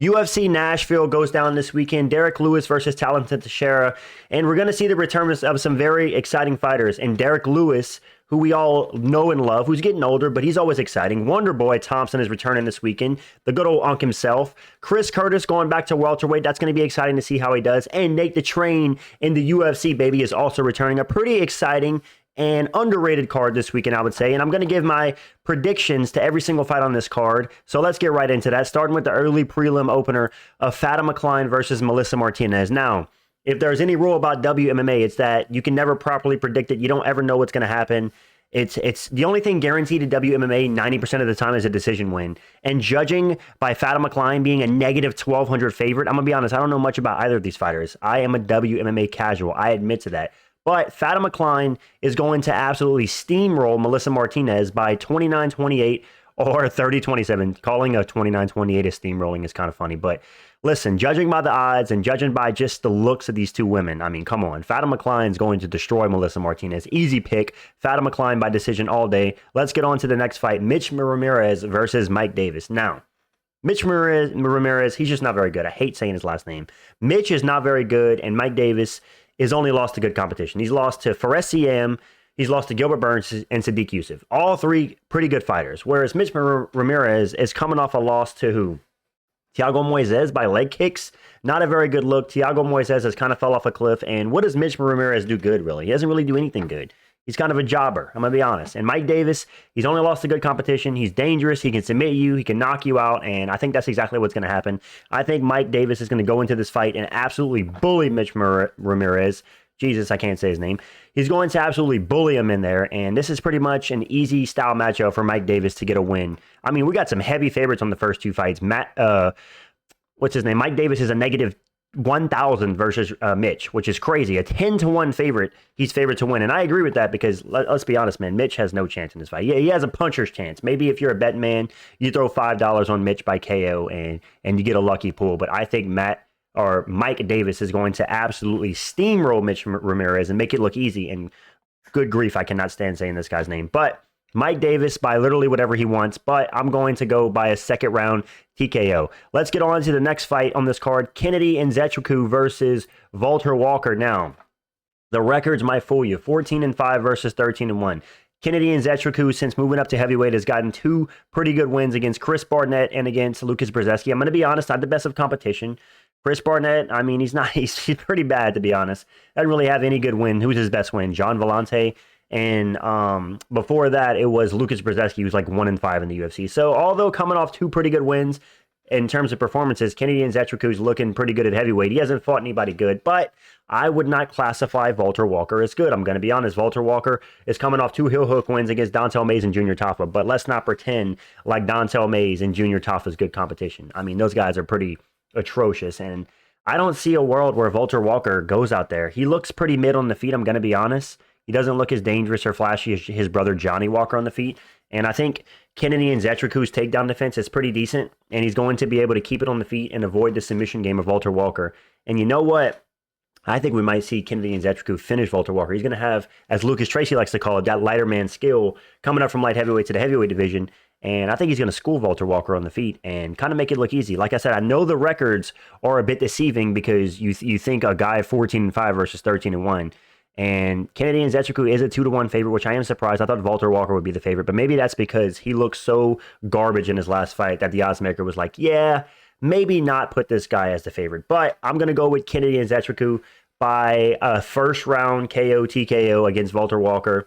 UFC Nashville goes down this weekend. Derrick Lewis versus Tallison Teixiera. And we're going to see the return of some very exciting fighters. And Derrick Lewis, who we all know and love, who's getting older, but he's always exciting. Wonder Boy Thompson is returning this weekend. The good old Unk himself. Chris Curtis going back to welterweight. That's going to be exciting to see how he does. And Nate the Train in the UFC, baby, is also returning. A pretty exciting and underrated card this weekend, I would say. And I'm going to give my predictions to every single fight on this card. So let's get right into that, starting with the early prelim opener of Fatima Kline versus Melissa Martinez. Now, if there's any rule about WMMA, it's that you can never properly predict it. You don't ever know what's going to happen. It's the only thing guaranteed at WMMA 90% of the time is a decision win. And judging by Fatima Kline being a negative 1,200 favorite, I'm going to be honest, I don't know much about either of these fighters. I am a WMMA casual. I admit to that. But Fatima Kline is going to absolutely steamroll Melissa Martinez by 29-28 or 30-27. Calling a 29-28 a steamrolling is kind of funny. But listen, judging by the odds and judging by just the looks of these two women, I mean, come on. Fatima Kline is going to destroy Melissa Martinez. Easy pick. Fatima Kline by decision all day. Let's get on to the next fight. Mitch Ramirez versus Mike Davis. Now, Mitch Ramirez, he's just not very good. I hate saying his last name. Mitch is not very good, and Mike Davis is only lost to good competition. He's lost to Fares Siam, he's lost to Gilbert Burns and Sadiq Yusuf. All three pretty good fighters. Whereas Mitch Ramirez is coming off a loss to who? Thiago Moises by leg kicks. Not a very good look. Thiago Moises has kind of fell off a cliff. And what does Mitch Ramirez do good, really? He doesn't really do anything good. He's kind of a jobber, I'm going to be honest. And Mike Davis, he's only lost to good competition. He's dangerous. He can submit you. He can knock you out. And I think that's exactly what's going to happen. I think Mike Davis is going to go into this fight and absolutely bully Mitch Ramirez. Jesus, I can't say his name. He's going to absolutely bully him in there. And this is pretty much an easy style matchup for Mike Davis to get a win. I mean, we got some heavy favorites on the first two fights. What's his name? Mike Davis is a negative 1,000 versus Mitch, which is crazy. A 10-1 favorite. He's favored to win. And I agree with that because let's be honest, man, Mitch has no chance in this fight. Yeah, he has a puncher's chance. Maybe if you're a bet man, you throw $5 on Mitch by KO and you get a lucky pull. But I think Mike Davis is going to absolutely steamroll Mitch Ramirez and make it look easy. And good grief, I cannot stand saying this guy's name. But Mike Davis by literally whatever he wants, but I'm going to go by a second round TKO. Let's get on to the next fight on this card. Kennedy Nzechukwu versus Walter Walker. Now, the records might fool you. 14-5 versus 13-1. Kennedy Nzechukwu, since moving up to heavyweight, has gotten two pretty good wins against Chris Barnett and against Lucas Brzezinski. I'm going to be honest, not the best of competition. Chris Barnett, I mean, he's pretty bad, to be honest. Doesn't really have any good win. Who's his best win? John Vellante. And before that, it was Lucas Brzezinski, who's like 1-5 in the UFC. So although coming off two pretty good wins in terms of performances, Kennedy Nzechukwu is looking pretty good at heavyweight. He hasn't fought anybody good, but I would not classify Walter Walker as good. I'm going to be honest. Walter Walker is coming off two heel hook wins against Dontel Mays and Junior Tafa, but let's not pretend like Dontel Mays and Junior Tafa is good competition. I mean, those guys are pretty atrocious, and I don't see a world where Walter Walker goes out there. He looks pretty mid on the feet, I'm going to be honest. He doesn't look as dangerous or flashy as his brother Johnny Walker on the feet. And I think Kennedy Nzechukwu's takedown defense is pretty decent. And he's going to be able to keep it on the feet and avoid the submission game of Walter Walker. And you know what? I think we might see Kennedy Nzechukwu finish Walter Walker. He's going to have, as Lucas Tracy likes to call it, that lighter man skill coming up from light heavyweight to the heavyweight division. And I think he's going to school Walter Walker on the feet and kind of make it look easy. Like I said, I know the records are a bit deceiving because you think a guy 14-5 versus 13-1. And Kennedy Nzechukwu is a 2-1 favorite, which I am surprised. I thought Walter Walker would be the favorite, but maybe that's because he looked so garbage in his last fight that the odds maker was like, yeah, maybe not put this guy as the favorite. But I'm going to go with Kennedy Nzechukwu by a first round KO TKO against Walter Walker.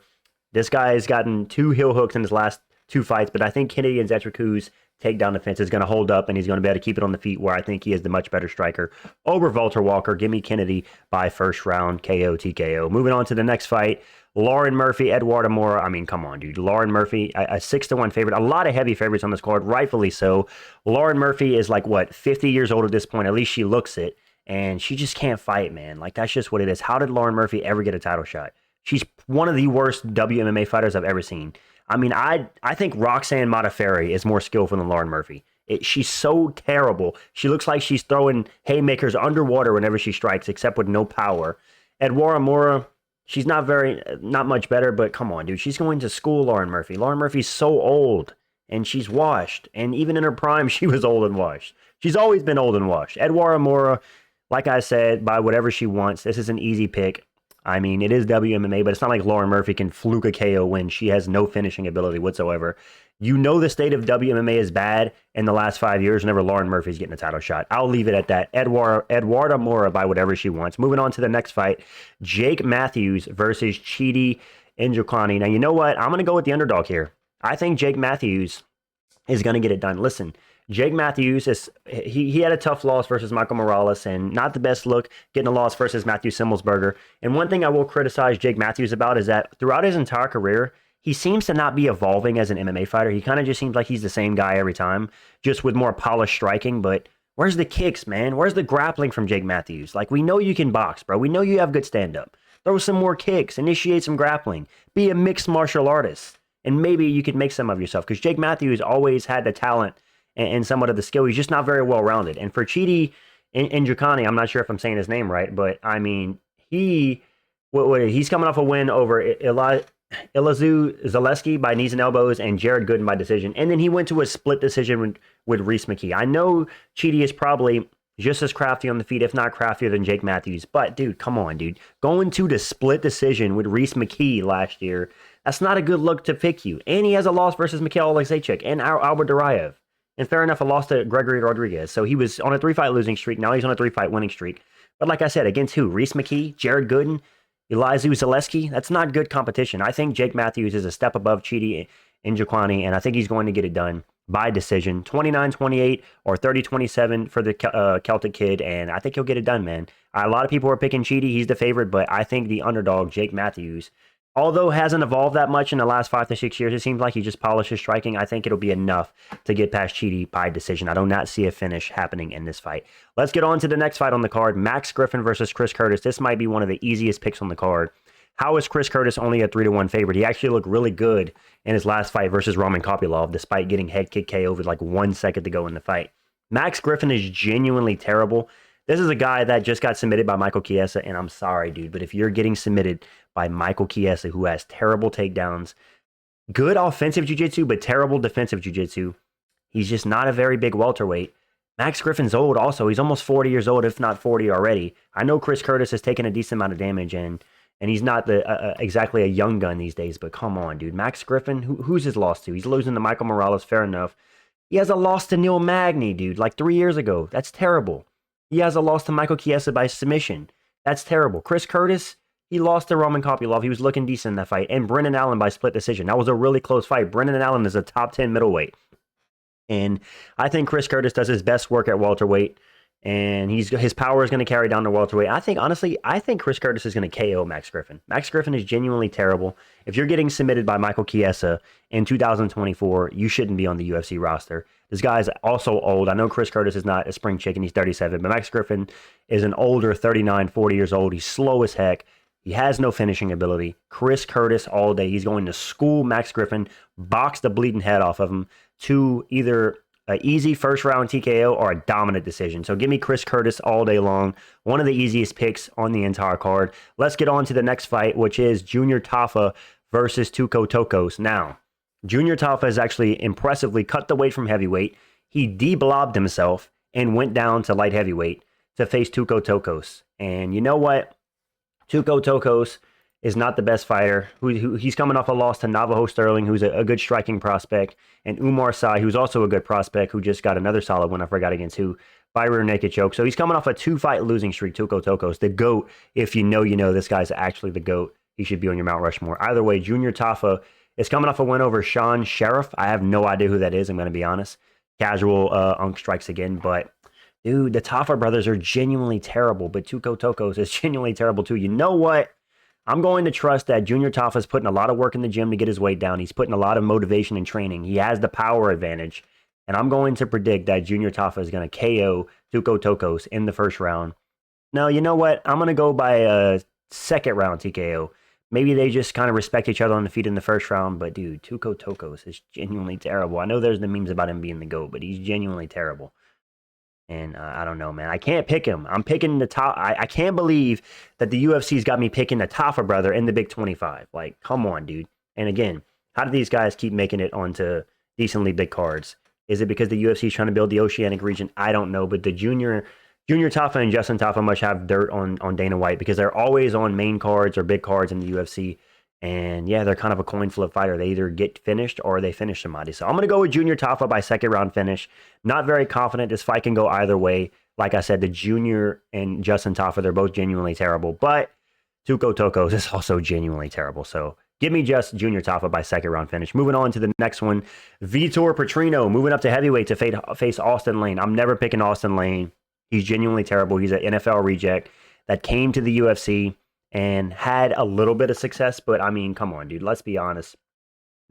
This guy has gotten two heel hooks in his last two fights, but I think Kennedy Nzechukwu's takedown defense is going to hold up, and he's going to be able to keep it on the feet, where I think he is the much better striker over Walter Walker. Give me Kennedy by first round KO TKO. Moving on to the next fight, Lauren Murphy, Eduardo Moura. I mean, come on, dude. Lauren Murphy, a 6-1 favorite. A lot of heavy favorites on this card, rightfully so. Lauren Murphy is like, 50 years old at this point. At least she looks it, and she just can't fight, man. Like, that's just what it is. How did Lauren Murphy ever get a title shot? She's one of the worst WMMA fighters I've ever seen. I mean, I think Roxanne Modafferi is more skillful than Lauren Murphy. She's so terrible. She looks like she's throwing haymakers underwater whenever she strikes, except with no power. Eduardo Moura, she's not much better, but come on, dude. She's going to school Lauren Murphy. Lauren Murphy's so old, and she's washed. And even in her prime, she was old and washed. She's always been old and washed. Edouard Moura, like I said, by whatever she wants. This is an easy pick. I mean, it is WMMA, but it's not like Lauren Murphy can fluke a KO win. She has no finishing ability whatsoever. You know the state of WMMA is bad in the last 5 years whenever Lauren Murphy's getting a title shot. I'll leave it at that. Eduarda Moura by whatever she wants. Moving on to the next fight, Jake Matthews versus Chidi Njokuani. Now, you know what? I'm going to go with the underdog here. I think Jake Matthews is going to get it done. Listen, Jake Matthews, he had a tough loss versus Michael Morales and not the best look getting a loss versus Matthew Simmelsberger. And one thing I will criticize Jake Matthews about is that throughout his entire career, he seems to not be evolving as an MMA fighter. He kind of just seems like he's the same guy every time, just with more polished striking. But where's the kicks, man? Where's the grappling from Jake Matthews? Like, we know you can box, bro. We know you have good stand-up. Throw some more kicks. Initiate some grappling. Be a mixed martial artist. And maybe you could make some of yourself. Because Jake Matthews always had the talent and somewhat of the skill. He's just not very well-rounded. And for Chidi Njokuani, I'm not sure if I'm saying his name right, but, I mean, he's coming off a win over Ilazu Zaleski by knees and elbows and Jared Gooden by decision. And then he went to a split decision with Reese McKee. I know Chidi is probably just as crafty on the feet, if not craftier than Jake Matthews. But, dude, come on, dude. Going to the split decision with Reese McKee last year, that's not a good look to pick you. And he has a loss versus Mikhail Alexeychuk and Albert Duraev. And fair enough, a loss to Gregory Rodriguez. So he was on a 3-fight losing streak. Now he's on a 3-fight winning streak. But like I said, against who? Reese McKee, Jared Gooden, Elizu Zaleski? That's not good competition. I think Jake Matthews is a step above Chidi Njokuani, and I think he's going to get it done by decision. 29-28 or 30-27 for the Celtic Kid, and I think he'll get it done, man. A lot of people are picking Chidi. He's the favorite, but I think the underdog, Jake Matthews, although hasn't evolved that much in the last 5 to 6 years, it seems like he just polishes striking. I think it'll be enough to get past Chidi by decision. I do not see a finish happening in this fight. Let's get on to the next fight on the card. Max Griffin versus Chris Curtis. This might be one of the easiest picks on the card. How is Chris Curtis only a 3-1 favorite? He actually looked really good in his last fight versus Roman Kopylov, despite getting head kick KO with like 1 second to go in the fight. Max Griffin is genuinely terrible. This is a guy that just got submitted by Michael Chiesa, and I'm sorry, dude, but if you're getting submitted by Michael Chiesa, who has terrible takedowns, good offensive jiu-jitsu, but terrible defensive jiu-jitsu, he's just not a very big welterweight. Max Griffin's old also. He's almost 40 years old, if not 40 already. I know Chris Curtis has taken a decent amount of damage, and he's not exactly a young gun these days, but come on, dude. Max Griffin, who's his loss to? He's losing to Michael Morales, fair enough. He has a loss to Neil Magny, dude, like 3 years ago. That's terrible. He has a loss to Michael Chiesa by submission. That's terrible. Chris Curtis, he lost to Roman Kopylov. He was looking decent in that fight. And Brendan Allen by split decision. That was a really close fight. Brendan Allen is a top 10 middleweight. And I think Chris Curtis does his best work at welterweight. And his power is going to carry down to welterweight. I think Chris Curtis is going to KO Max Griffin. Max Griffin is genuinely terrible. If you're getting submitted by Michael Chiesa in 2024, you shouldn't be on the UFC roster. This guy is also old. I know Chris Curtis is not a spring chicken. He's 37. But Max Griffin is an older 39, 40 years old. He's slow as heck. He has no finishing ability. Chris Curtis all day. He's going to school Max Griffin, box the bleeding head off of him to either an easy first round TKO or a dominant decision. So give me Chris Curtis all day long. One of the easiest picks on the entire card. Let's get on to the next fight, which is Junior Tafa versus Tuco Tokkos. Now, Junior Tafa has actually impressively cut the weight from heavyweight. He de-blobbed himself and went down to light heavyweight to face Tuco Tokkos. And you know what? Tuco Tokkos is not the best fighter. He's coming off a loss to Navajo Sterling, who's a good striking prospect, and Umar Sy, who's also a good prospect, who just got another solid win, I forgot against who, by rear naked choke. So he's coming off a 2-fight losing streak, Tuco Tokkos, the GOAT. If you know, this guy's actually the GOAT. He should be on your Mount Rushmore. Either way, Junior Tafa is coming off a win over Sean Sheriff. I have no idea who that is, I'm going to be honest. Casual Unk strikes again, but dude, the Tafa brothers are genuinely terrible, but Tuco Tokkos is genuinely terrible too. You know what? I'm going to trust that Junior Tafa is putting a lot of work in the gym to get his weight down. He's putting a lot of motivation and training. He has the power advantage. And I'm going to predict that Junior Tafa is going to KO Tuco Tokkos in the first round. No, you know what? I'm going to go by a second round TKO. Maybe they just kind of respect each other on the feet in the first round. But dude, Tuco Tokkos is genuinely terrible. I know there's the memes about him being the GOAT, but he's genuinely terrible. And I don't know, man. I can't pick him. I'm picking the top. I can't believe that the UFC's got me picking the Tafa brother in the Big 25. Like, come on, dude. And again, how do these guys keep making it onto decently big cards? Is it because the UFC is trying to build the Oceanic region? I don't know. But the Junior Tafa and Justin Tafa must have dirt on Dana White because they're always on main cards or big cards in the UFC. And yeah, they're kind of a coin flip fighter. They either get finished or they finish somebody. So I'm going to go with Junior Tafa by second round finish. Not very confident. This fight can go either way. Like I said, the Junior and Justin Tafa, they're both genuinely terrible. But Tokkos is also genuinely terrible. So give me just Junior Tafa by second round finish. Moving on to the next one. Vitor Petrino moving up to heavyweight to face Austin Lane. I'm never picking Austin Lane. He's genuinely terrible. He's an NFL reject that came to the UFC and had a little bit of success. But, I mean, come on, dude. Let's be honest.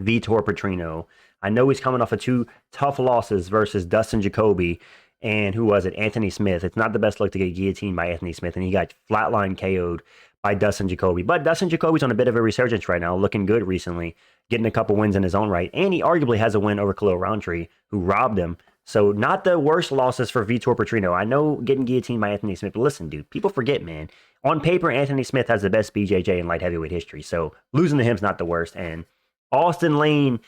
Vitor Petrino. I know he's coming off of 2 tough losses versus Dustin Jacoby and who was it? Anthony Smith. It's not the best look to get guillotined by Anthony Smith, and he got flatline KO'd by Dustin Jacoby. But Dustin Jacoby's on a bit of a resurgence right now, looking good recently, getting a couple wins in his own right. And he arguably has a win over Khalil Roundtree, who robbed him. So not the worst losses for Vitor Petrino. I know getting guillotined by Anthony Smith, but listen, dude, people forget, man. On paper, Anthony Smith has the best BJJ in light heavyweight history. So losing to him's not the worst. And Austin Lane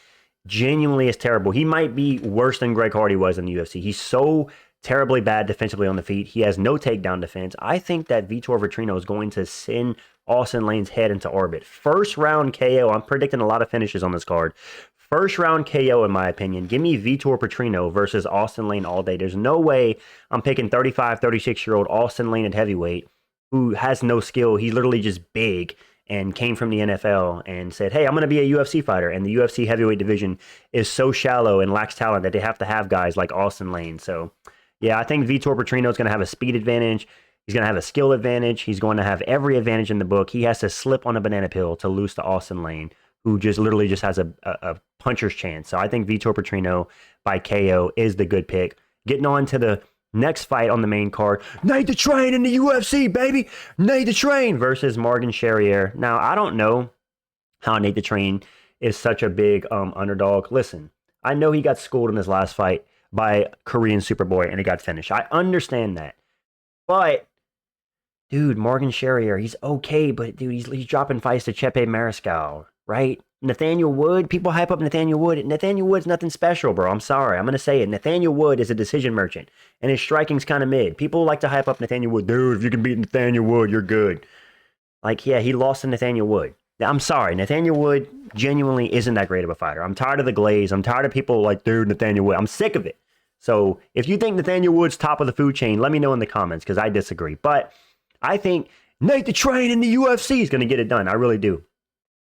genuinely is terrible. He might be worse than Greg Hardy was in the UFC. He's so terribly bad defensively on the feet. He has no takedown defense. I think that Vitor Petrino is going to send Austin Lane's head into orbit. First round KO. I'm predicting a lot of finishes on this card. First round KO, in my opinion. Give me Vitor Petrino versus Austin Lane all day. There's no way I'm picking 35, 36-year-old Austin Lane at heavyweight who has no skill. He's literally just big and came from the NFL and said, hey, I'm going to be a UFC fighter. And the UFC heavyweight division is so shallow and lacks talent that they have to have guys like Austin Lane. So, yeah, I think Vitor Petrino is going to have a speed advantage. He's going to have a skill advantage. He's going to have every advantage in the book. He has to slip on a banana peel to lose to Austin Lane, who just literally just has a puncher's chance. So I think Vitor Petrino by KO is the good pick. Getting on to the next fight on the main card, Nate the Train in the UFC, baby. Nate the Train versus Martin Charriere. Now, I don't know how Nate the Train is such a big underdog. Listen, I know he got schooled in his last fight by Korean Superboy and he got finished. I understand that. But, dude, Martin Charriere, he's okay, but, dude, he's dropping fights to Chepe Mariscal, right? Nathaniel Wood, people hype up Nathaniel Wood. Nathaniel Wood's nothing special, bro. I'm sorry. I'm going to say it. Nathaniel Wood is a decision merchant, and his striking's kind of mid. People like to hype up Nathaniel Wood. Dude, if you can beat Nathaniel Wood, you're good. Like, yeah, he lost to Nathaniel Wood. I'm sorry. Nathaniel Wood genuinely isn't that great of a fighter. I'm tired of the glaze. I'm tired of people like, dude, Nathaniel Wood. I'm sick of it. So if you think Nathaniel Wood's top of the food chain, let me know in the comments because I disagree. But I think Nate the Train in the UFC is going to get it done. I really do.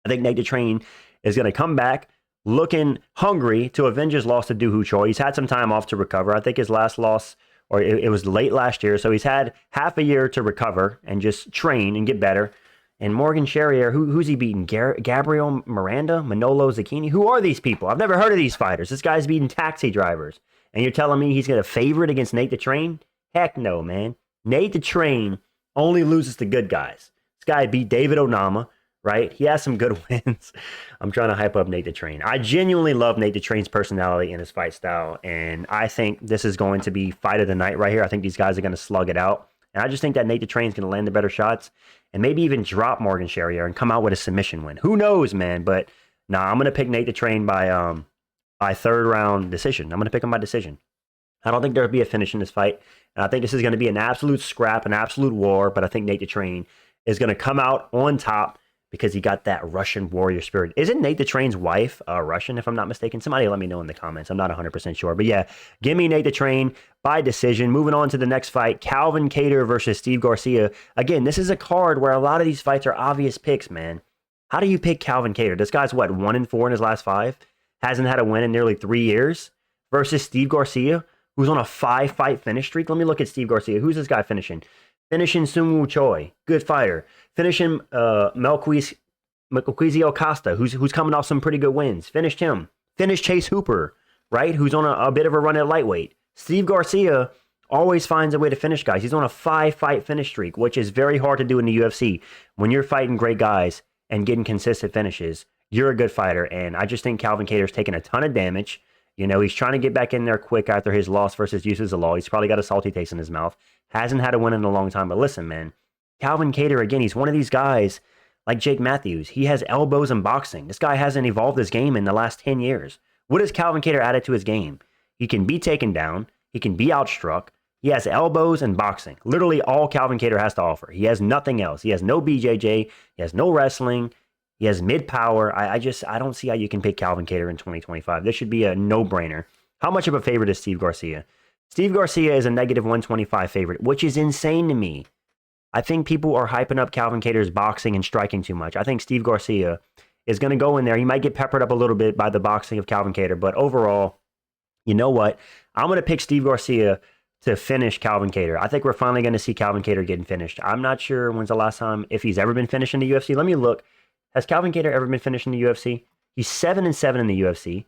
I think Nate the Train is going to come back looking hungry to avenge his loss to Doo Ho Choi. He's had some time off to recover. I think his last loss, or it was late last year, so he's had half a year to recover and just train and get better. And Martin Charriere, who's he beating? Gabriel Miranda? Manolo Zucchini? Who are these people? I've never heard of these fighters. This guy's beating taxi drivers. And you're telling me he's going to favorite against Nate the Train? Heck no, man. Nate the Train only loses to good guys. This guy beat David Onama, right? He has some good wins. I'm trying to hype up Nate the Train. I genuinely love Nate the Train's personality and his fight style. And I think this is going to be fight of the night right here. I think these guys are going to slug it out. And I just think that Nate the Train's going to land the better shots and maybe even drop Martin Charriere and come out with a submission win. Who knows, man? But nah, I'm going to pick Nate the Train by third round decision. I'm going to pick him by decision. I don't think there'll be a finish in this fight. And I think this is going to be an absolute scrap, an absolute war. But I think Nate the Train is going to come out on top because he got that Russian warrior spirit. Isn't Nate the Train's wife Russian, if I'm not mistaken? Somebody let me know in the comments. I'm not 100% sure. But yeah, give me Nate the Train by decision. Moving on to the next fight, Calvin Kattar versus Steve Garcia. Again, this is a card where a lot of these fights are obvious picks, man. How do you pick Calvin Kattar? This guy's, what, 1-4 in his last 5? Hasn't had a win in nearly 3 years. Versus Steve Garcia, who's on a 5-fight finish streak. Let me look at Steve Garcia. Who's this guy finishing? Finishing Sung Woo Choi. Good fighter. Finishing Melquizio Costa, who's coming off some pretty good wins. Finished him. Finished Chase Hooper, right? Who's on a bit of a run at lightweight. Steve Garcia always finds a way to finish guys. He's on a 5-fight finish streak, which is very hard to do in the UFC. When you're fighting great guys and getting consistent finishes, you're a good fighter. And I just think Calvin Kattar's taking a ton of damage. You know, he's trying to get back in there quick after his loss versus Yusuf Zalal. He's probably got a salty taste in his mouth. Hasn't had a win in a long time. But listen, man, Calvin Kattar, again, he's one of these guys like Jake Matthews. He has elbows in boxing. This guy hasn't evolved his game in the last 10 years. What has Calvin Kattar added to his game? He can be taken down. He can be outstruck. He has elbows and boxing. Literally all Calvin Kattar has to offer. He has nothing else. He has no BJJ. He has no wrestling. He has mid-power. I don't see how you can pick Calvin Kattar in 2025. This should be a no-brainer. How much of a favorite is Steve Garcia? Steve Garcia is a negative 125 favorite, which is insane to me. I think people are hyping up Calvin Kattar's boxing and striking too much. I think Steve Garcia is going to go in there. He might get peppered up a little bit by the boxing of Calvin Kattar, but overall, you know what? I'm going to pick Steve Garcia to finish Calvin Kattar. I think we're finally going to see Calvin Kattar getting finished. I'm not sure when's the last time, if he's ever been finished in the UFC. Let me look. Has Calvin Kattar ever been finished in the UFC? He's 7-7 in the UFC.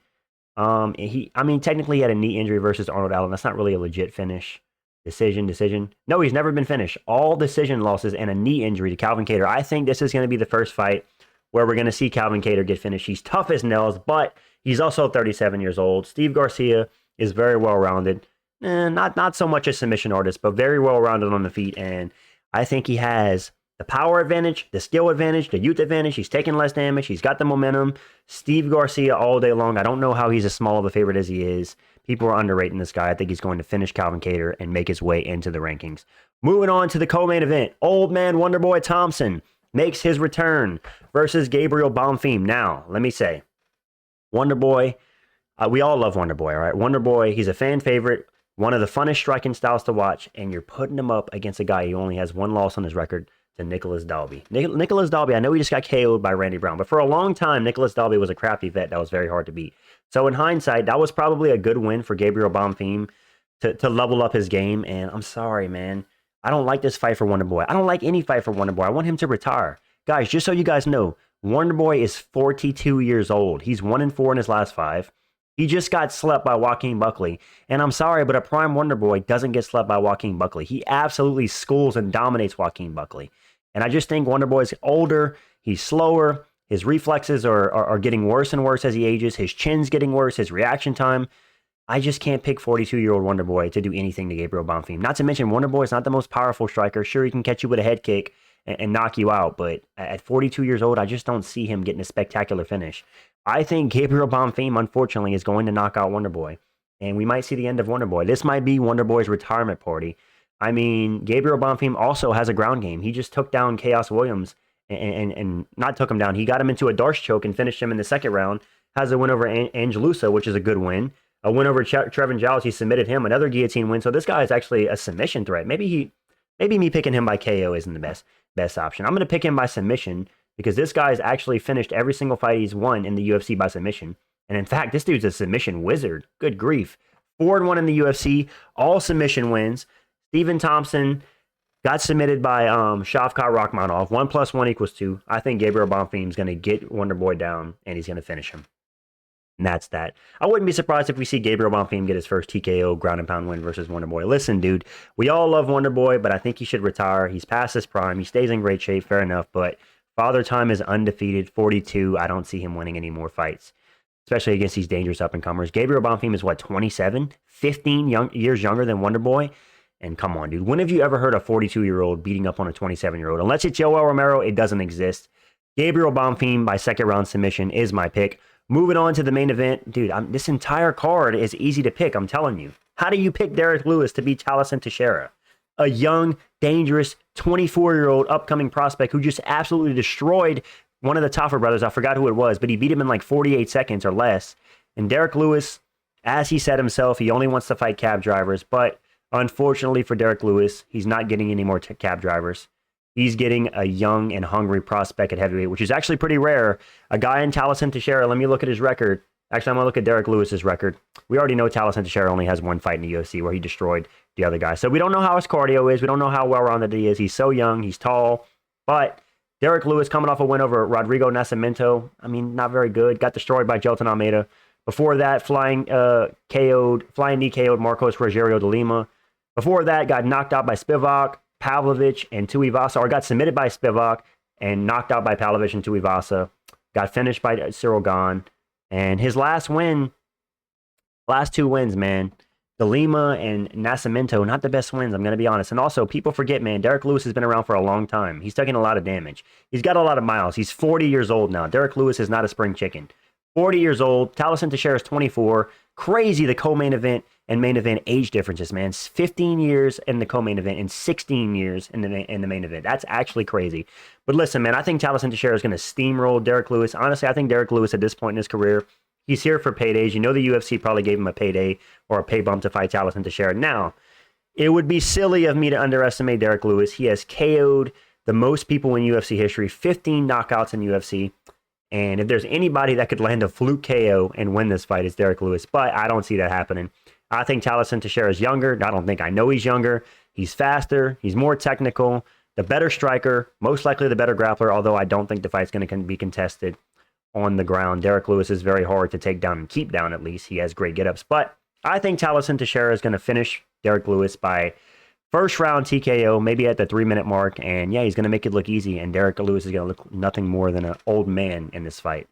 Technically he had a knee injury versus Arnold Allen. That's not really a legit finish. Decision. No, he's never been finished. All decision losses and a knee injury to Calvin Kattar. I think this is going to be the first fight where we're going to see Calvin Kattar get finished. He's tough as nails, but he's also 37 years old. Steve Garcia is very well-rounded. Not so much a submission artist, but very well-rounded on the feet. And I think he has the power advantage, the skill advantage, the youth advantage. He's taking less damage. He's got the momentum. Steve Garcia all day long. I don't know how he's as small of a favorite as he is. People are underrating this guy. I think he's going to finish Calvin Kattar and make his way into the rankings. Moving on to the co-main event. Old man Wonderboy Thompson makes his return versus Gabriel Bonfim. Now, let me say, Wonderboy, we all love Wonderboy, all right? Wonderboy, he's a fan favorite, one of the funnest striking styles to watch, and you're putting him up against a guy who only has one loss on his record, to Nicholas Dalby. Nicholas Dalby, I know he just got KO'd by Randy Brown, but for a long time, Nicholas Dalby was a crafty vet that was very hard to beat. So in hindsight, that was probably a good win for Gabriel Bonfim to level up his game, and I'm sorry, man. I don't like this fight for Wonderboy. I don't like any fight for Wonderboy. I want him to retire. Guys, just so you guys know, Wonderboy is 42 years old. He's 1-4 in his last 5. He just got slept by Joaquin Buckley. And I'm sorry, but a prime Wonderboy doesn't get slept by Joaquin Buckley. He absolutely schools and dominates Joaquin Buckley. And I just think Wonderboy's older. He's slower. His reflexes are getting worse and worse as he ages. His chin's getting worse. His reaction time. I just can't pick 42-year-old Wonderboy to do anything to Gabriel Bonfim. Not to mention, Wonderboy is not the most powerful striker. Sure, he can catch you with a head kick and knock you out, but at 42 years old, I just don't see him getting a spectacular finish. I think Gabriel Bonfim, unfortunately, is going to knock out Wonderboy, and we might see the end of Wonderboy. This might be Wonderboy's retirement party. I mean, Gabriel Bonfim also has a ground game. He just took down Chaos Williams, and not took him down. He got him into a Darce choke and finished him in the second round. Has a win over Angelusa, which is a good win. A win over Trevin Giles. He submitted him. Another guillotine win. So this guy is actually a submission threat. Maybe me picking him by KO isn't the best option. I'm going to pick him by submission because this guy's actually finished every single fight he's won in the UFC by submission. And in fact, this dude's a submission wizard. Good grief. 4-1 in the UFC. All submission wins. Stephen Thompson got submitted by Shavkat Rakhmonov. 1 + 1 = 2. I think Gabriel Bonfim's going to get Wonderboy down and he's going to finish him. And that's that. I wouldn't be surprised if we see Gabriel Bonfim get his first TKO ground and pound win versus Wonderboy. Listen, dude, we all love Wonderboy, but I think he should retire. He's past his prime. He stays in great shape, fair enough, but Father Time is undefeated, 42. I don't see him winning any more fights, especially against these dangerous up-and-comers. Gabriel Bonfim is, 27? 15 years younger than Wonderboy? And come on, dude. When have you ever heard a 42-year-old beating up on a 27-year-old? Unless it's Yoel Romero, it doesn't exist. Gabriel Bonfim by second-round submission is my pick. Moving on to the main event, dude, this entire card is easy to pick, I'm telling you. How do you pick Derrick Lewis to beat Tallison Teixiera? A young, dangerous, 24-year-old upcoming prospect who just absolutely destroyed one of the Tafa brothers. I forgot who it was, but he beat him in like 48 seconds or less. And Derrick Lewis, as he said himself, he only wants to fight cab drivers. But unfortunately for Derrick Lewis, he's not getting any more cab drivers. He's getting a young and hungry prospect at heavyweight, which is actually pretty rare. A guy in Tallison Teixiera, let me look at his record. Actually, I'm going to look at Derrick Lewis's record. We already know Tallison Teixiera only has one fight in the UFC where he destroyed the other guy. So we don't know how his cardio is. We don't know how well-rounded he is. He's so young. He's tall. But Derrick Lewis coming off a win over Rodrigo Nascimento. I mean, not very good. Got destroyed by Jelton Almeida. Before that, flying knee KO'd Marcos Rogerio de Lima. Before that, got knocked out by Spivak, Pavlovich, and Tuivasa, or got submitted by Spivak and knocked out by Pavlovich and Tuivasa. Got finished by Cyril Gahn. And his last two wins, man, De Lima and Nascimento, not the best wins, I'm going to be honest. And also, people forget, man, Derrick Lewis has been around for a long time. He's taking a lot of damage. He's got a lot of miles. He's 40 years old now. Derrick Lewis is not a spring chicken. 40 years old. Tallison Teixiera is 24. Crazy the co-main event and main event age differences, man. 15 years in the co-main event and 16 years in the main event. That's actually crazy. But listen, man, I think Tallison Teixiera is going to steamroll Derrick Lewis. Honestly, I think Derrick Lewis at this point in his career, he's here for paydays. You know the UFC probably gave him a payday or a pay bump to fight Tallison Teixiera. Now, it would be silly of me to underestimate Derrick Lewis. He has KO'd the most people in UFC history, 15 knockouts in UFC. And if there's anybody that could land a fluke KO and win this fight, it's Derrick Lewis. But I don't see that happening. I think Tallison Teixiera is younger. I don't think I know he's younger. He's faster. He's more technical. The better striker. Most likely the better grappler, although I don't think the fight's going to be contested on the ground. Derrick Lewis is very hard to take down and keep down, at least. He has great get-ups. But I think Tallison Teixiera is going to finish Derrick Lewis by first round TKO, maybe at the 3-minute mark. And yeah, he's going to make it look easy. And Derrick Lewis is going to look nothing more than an old man in this fight.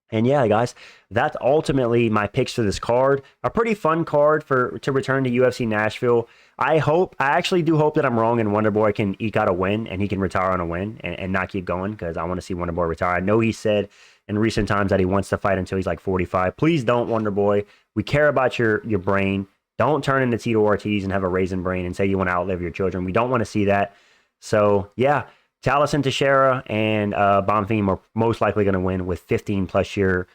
And yeah, guys, that's ultimately my picks for this card. A pretty fun card to return to UFC Nashville. I actually do hope that I'm wrong and Wonderboy can eke out a win and he can retire on a win and not keep going, because I want to see Wonderboy retire. I know he said in recent times that he wants to fight until he's like 45. Please don't, Wonderboy. We care about your brain. Don't turn into Tito Ortiz and have a raisin brain and say you want to outlive your children. We don't want to see that. So yeah, Tallison Teixiera and Bonfim are most likely going to win with 15+ year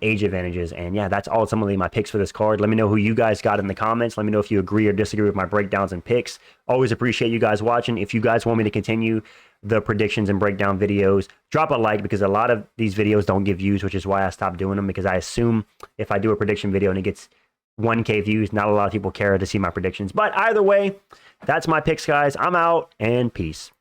age advantages. And yeah, that's ultimately my picks for this card. Let me know who you guys got in the comments. Let me know if you agree or disagree with my breakdowns and picks. Always appreciate you guys watching. If you guys want me to continue the predictions and breakdown videos, drop a like, because a lot of these videos don't give views, which is why I stopped doing them, because I assume if I do a prediction video and it gets 1K views, not a lot of people care to see my predictions. But either way, that's my picks, guys. I'm out, and peace.